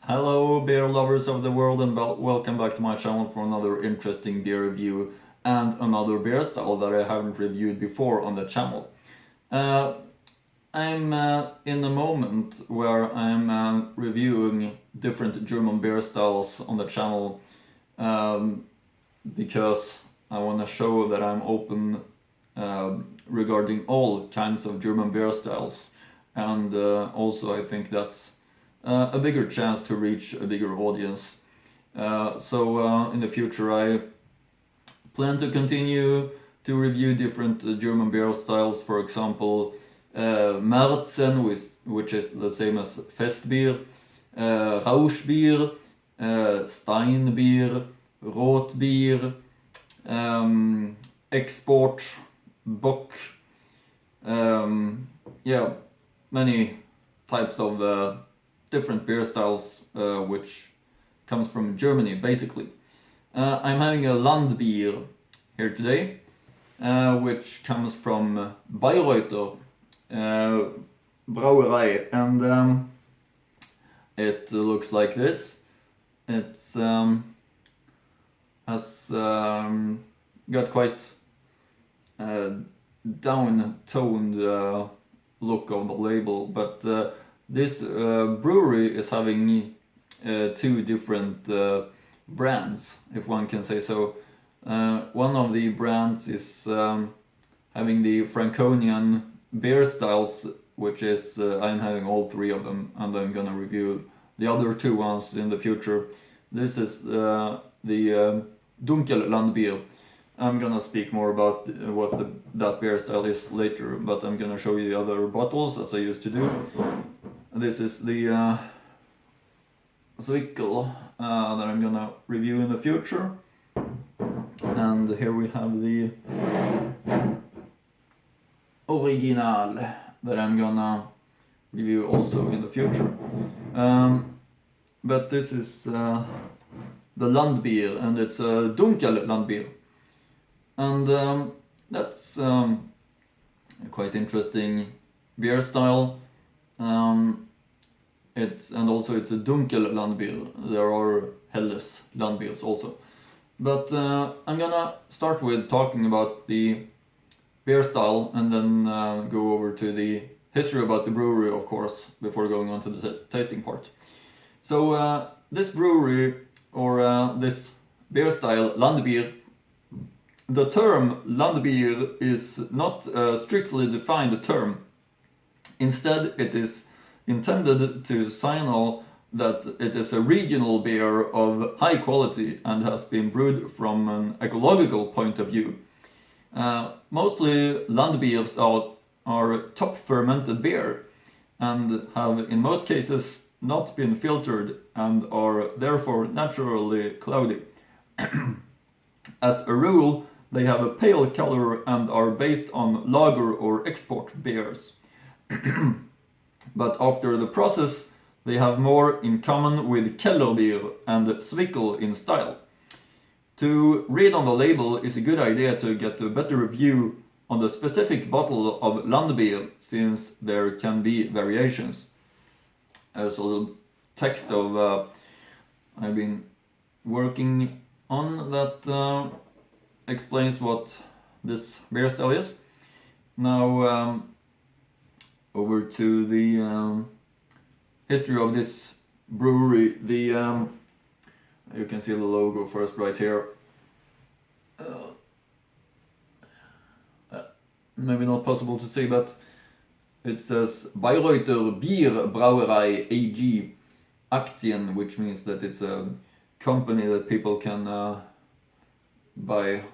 Hello beer lovers of the world and welcome back to my channel for another interesting beer review and another beer style that I haven't reviewed before on the channel. I'm in a moment where I'm reviewing different German beer styles on the channel because I want to show that I'm open regarding all kinds of German beer styles, and also I think that's a bigger chance to reach a bigger audience. So in the future I plan to continue to review different German beer styles, for example Märzen, which is the same as Festbier, Rauschbier, Steinbier, Rotbier, Export, Bock, yeah, many types of different beer styles which comes from Germany basically. I'm having a Landbier here today, which comes from Bayreuther Brauerei, and it looks like this. It's has got quite down-toned look of the label, but this brewery is having two different brands, if one can say so. One of the brands is having the Franconian beer styles, which is I'm having all three of them, and I'm gonna review the other two ones in the future. This is the Dunkel Landbier. I'm gonna speak more about that beer style is later, but I'm gonna show you the other bottles as I used to do. This is the Zwickel that I'm gonna review in the future, and here we have the Original that I'm gonna review also in the future. But this is the Landbier, and it's a Dunkel Landbier, and that's a quite interesting beer style. It's a Dunkel Landbier. There are Helles Landbiers also, but I'm gonna start with talking about the beer style and then go over to the history about the brewery, of course, before going on to the tasting part. So this brewery, or this beer style, Landbier, the term Landbier is not a strictly defined term. Instead, it is intended to signal that it is a regional beer of high quality and has been brewed from an ecological point of view. Mostly Landbiers are top fermented beer and have in most cases not been filtered and are therefore naturally cloudy. As a rule, they have a pale color and are based on lager or export beers. But after the process, they have more in common with Kellerbier and Zwickel in style. To read on the label is a good idea to get a better view on the specific bottle of Landbier, since there can be variations. There's a little text of I've been working on that explains what this beer style is. Now over to the history of this brewery. You can see the logo first right here. Maybe not possible to see, but it says Bayreuther Bier Brauerei AG Aktien, which means that it's a company that people can buy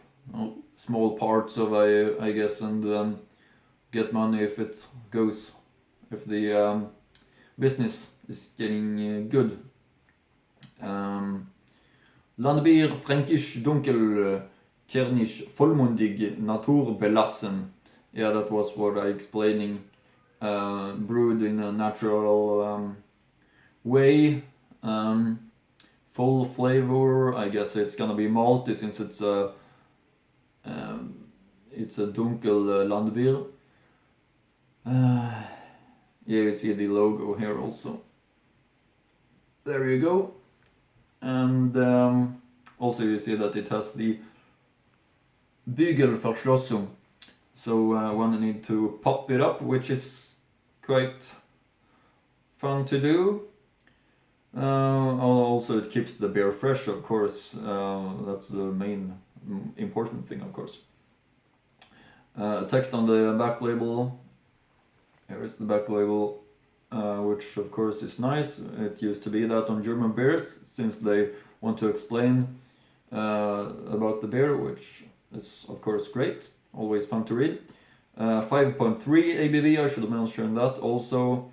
small parts of, I guess, and then get money if the business is getting good. Landbier, Fränkisch, Dunkel, Kernisch, Vollmundig, naturbelassen. Yeah, that was what I explaining. Brewed in a natural way. Full flavor. I guess it's gonna be malty since it's a Dunkel Landbier. Yeah, you see the logo here also. there you go. And also you see that it has the Bügelverschlossung, so one need to pop it up, which is quite fun to do. Also it keeps the beer fresh, of course. That's the main important thing, of course. Text on the back label. Here is the back label, which of course is nice. It used to be that on German beers, since they want to explain about the beer, which is of course great, always fun to read. 5.3 ABV, I should mention that also.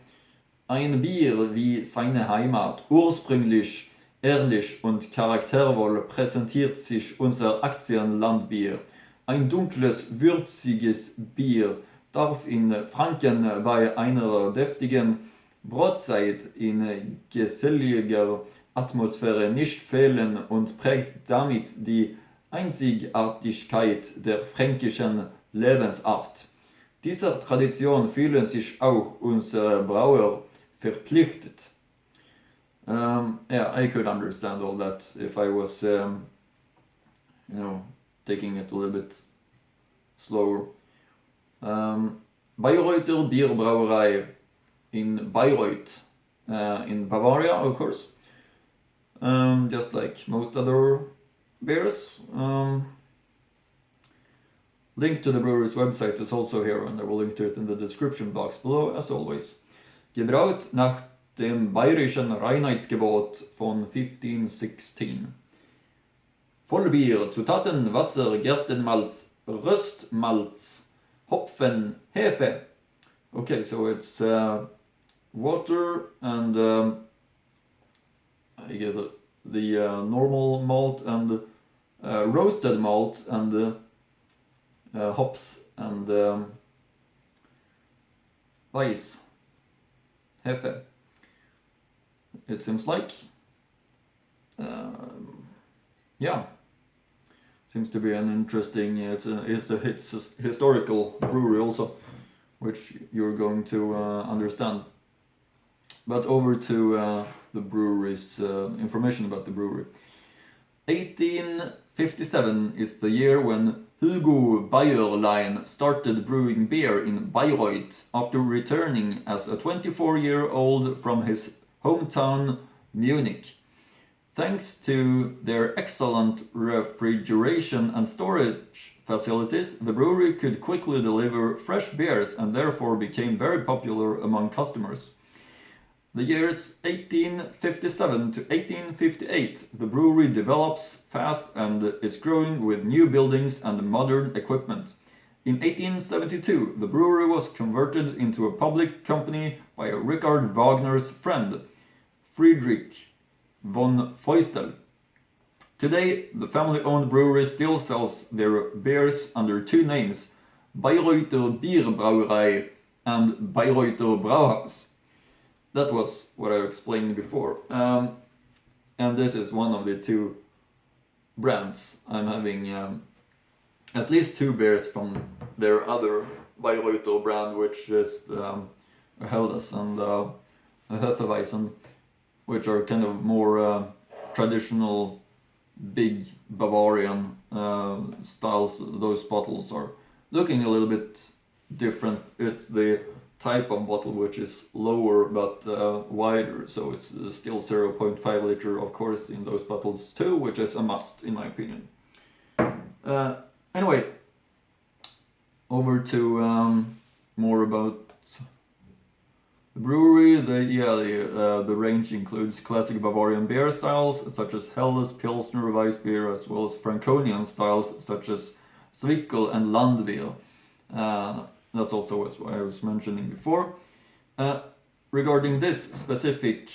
Ein Bier wie seine Heimat, ursprünglich, ehrlich und charaktervoll präsentiert sich unser Aktien Landbier. Ein dunkles, würziges Bier darf in Franken bei einer deftigen Brotzeit in geselliger Atmosphäre nicht fehlen und prägt damit die Einzigartigkeit der fränkischen Lebensart. Dieser Tradition fühlen sich auch unsere Brauer verpflichtet. Yeah, I could understand all that if I was, taking it a little bit slower. Bayreuther Beer Brauerei in Bayreuth, in Bavaria, of course. Just like most other beers. Link to the brewery's website is also here, and I will link to it in the description box below, as always. Gebraut nach dem bayerischen Reinheitsgebot von 1516. Vollbier, Zutaten, Wasser, Gerstenmalz, Röstmalz, Hopfen, Hefe. Okay, so it's water and I get the normal malt and roasted malt and hops and Weiss. Hefe. It seems like. Yeah. Seems to be an interesting. It's a historical brewery also, which you're going to understand. But over to the brewery's information about the brewery. 1857 is the year when Hugo Bayerlein started brewing beer in Bayreuth after returning as a 24-year-old from his hometown Munich. Thanks to their excellent refrigeration and storage facilities, the brewery could quickly deliver fresh beers and therefore became very popular among customers. The years 1857 to 1858, the brewery develops fast and is growing with new buildings and modern equipment. In 1872, the brewery was converted into a public company by Richard Wagner's friend, Friedrich von Feustel. Today, the family-owned brewery still sells their beers under two names, Bayreuther Bier Brauerei and Bayreuther Brauhaus. That was what I explained before. And this is one of the two brands. I'm having at least two beers from their other Bayreuther brand, which is a Helles and a Hefeweizen, which are kind of more traditional, big Bavarian styles. Those bottles are looking a little bit different. It's the type of bottle which is lower but wider, so it's still 0.5 liter, of course, in those bottles too, which is a must in my opinion. Anyway, over to more about the brewery. The range includes classic Bavarian beer styles such as Helles, Pilsner, Weiss beer, as well as Franconian styles such as Zwickel and Landbier. That's also what I was mentioning before. Regarding this specific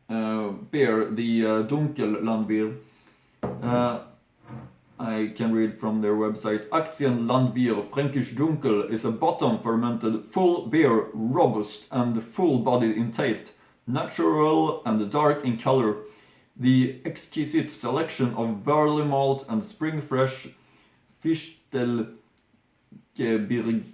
beer, the Dunkel Landbier, I can read from their website. Aktien Landbier Fränkisch Dunkel is a bottom fermented full beer, robust and full-bodied in taste, natural and dark in color. The exquisite selection of barley malt and spring fresh Fichtelgebirge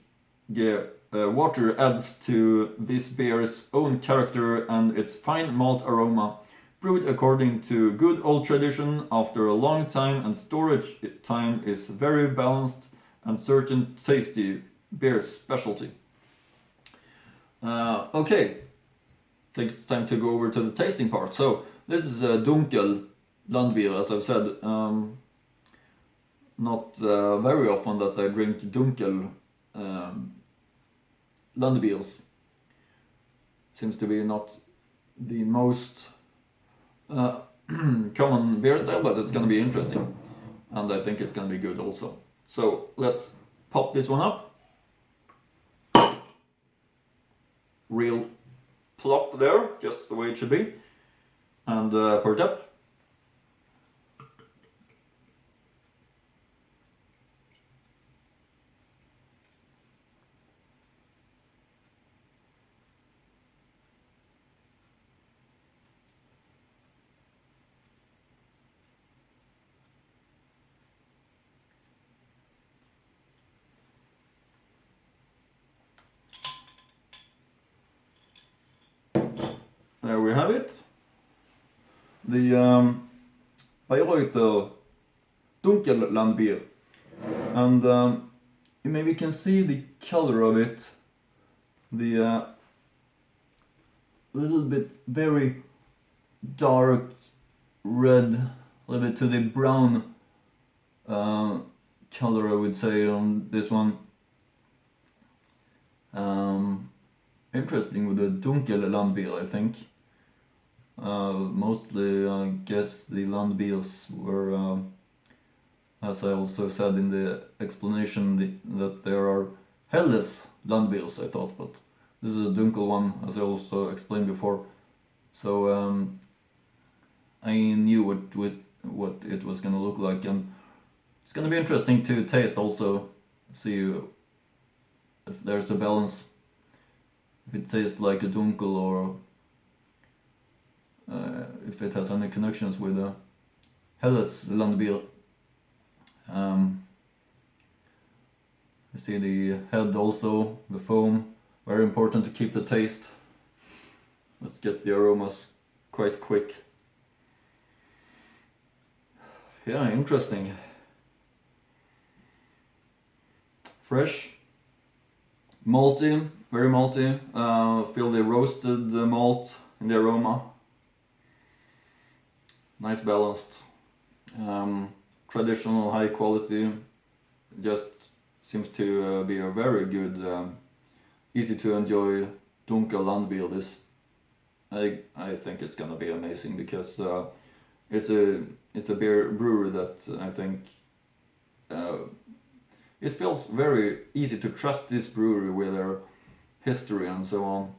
water adds to this beer's own character and its fine malt aroma. Brewed according to good old tradition, after a long time and storage time is very balanced and certain tasty beer specialty. Okay, I think it's time to go over to the tasting part. So this is a Dunkel Landbier, as I've said. Not very often that I drink Dunkel Landbiers. Seems to be not the most common beer style, but it's gonna be interesting, and I think it's gonna be good also. So let's pop this one up. Real plop there, just the way it should be, and pour it up. There we have it. The Bayreuther Dunkel Landbier. And you maybe can see the color of it. The little bit very dark red, a little bit to the brown color, I would say, on this one. Interesting with the Dunkel Landbier, I think. Mostly, I guess the Landbiers were, as I also said in the explanation, that there are Helles Landbiers, I thought, but this is a Dunkel one, as I also explained before. So I knew what it was gonna look like, and it's gonna be interesting to taste also, see if there's a balance, if it tastes like a Dunkel or if it has any connections with a Helles Landbier. I see the head also, the foam, very important to keep the taste. Let's get the aromas quite quick. Yeah, interesting. Fresh, malty, very malty. Feel the roasted malt in the aroma. Nice balanced, traditional, high quality. Just seems to be a very good, easy to enjoy Dunkel Landbier. This, I think it's gonna be amazing, because it's a beer brewery that I think it feels very easy to trust this brewery with their history and so on,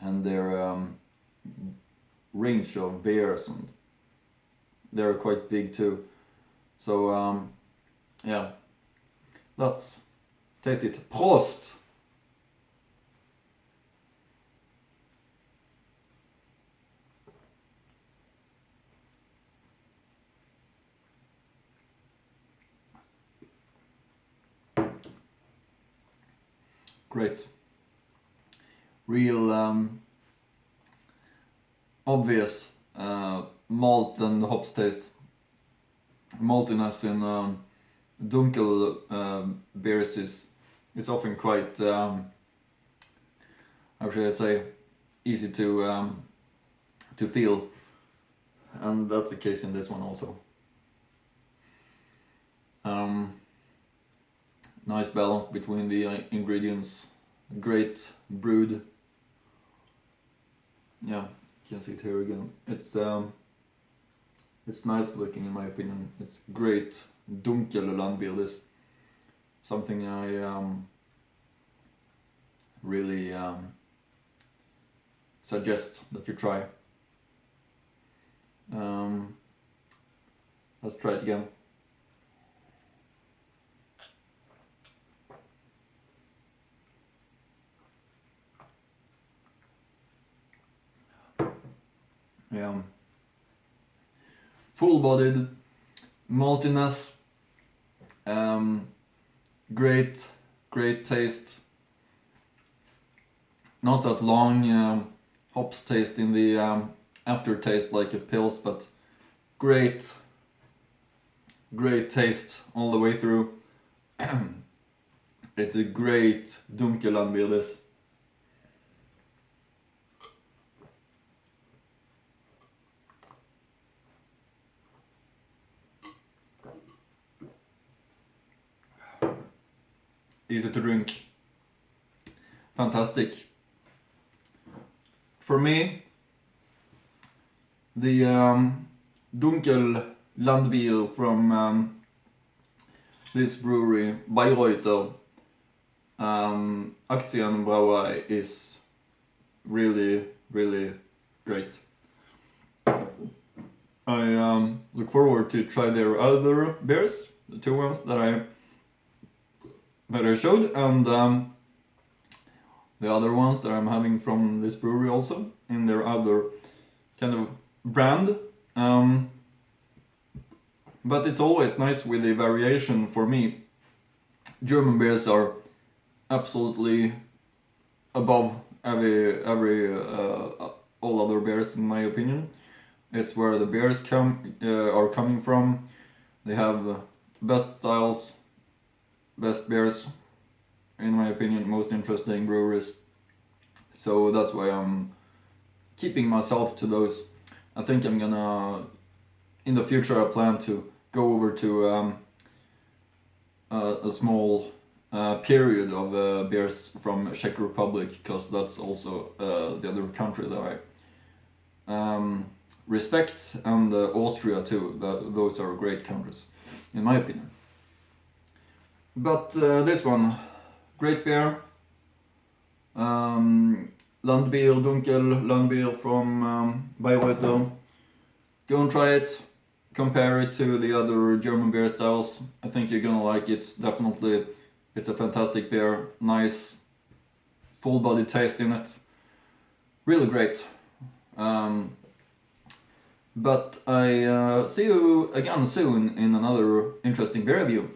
and their range of beers, and they're quite big too. So yeah, let's taste it. Prost! Great. Real obvious malt and hops taste. Maltiness in Dunkel beers is often quite, how should I say, easy to feel, and that's the case in this one also. Nice balance between the ingredients, great brewed. Yeah, you can see it here again. It's nice looking, in my opinion. It's great Dunkel Landbier. This something I really suggest that you try. Let's try it again. Yeah. Full-bodied maltiness, great taste, not that long hops taste in the aftertaste like a Pils, but great taste all the way through. It's a great Dunkel Landbier, this. Easy to drink. Fantastic. For me, the Dunkel Landbier from this brewery, Bayreuther, Aktien Brauerei, is really great. I look forward to try their other beers, the two ones that I showed, and the other ones that I'm having from this brewery also in their other kind of brand. But it's always nice with the variation for me. German beers are absolutely above all other beers in my opinion. It's where the beers are coming from. They have best styles, best beers, in my opinion, most interesting breweries. So that's why I'm keeping myself to those. I think I'm gonna, in the future, I plan to go over to a small period of beers from Czech Republic, because that's also the other country that I respect, and Austria too. Those are great countries, in my opinion. But this one, great beer. Landbier, Dunkel Landbier from Bayreuther. Go and try it. Compare it to the other German beer styles. I think you're gonna like it, definitely. It's a fantastic beer. Nice, full body taste in it. Really great. But I see you again soon in another interesting beer review.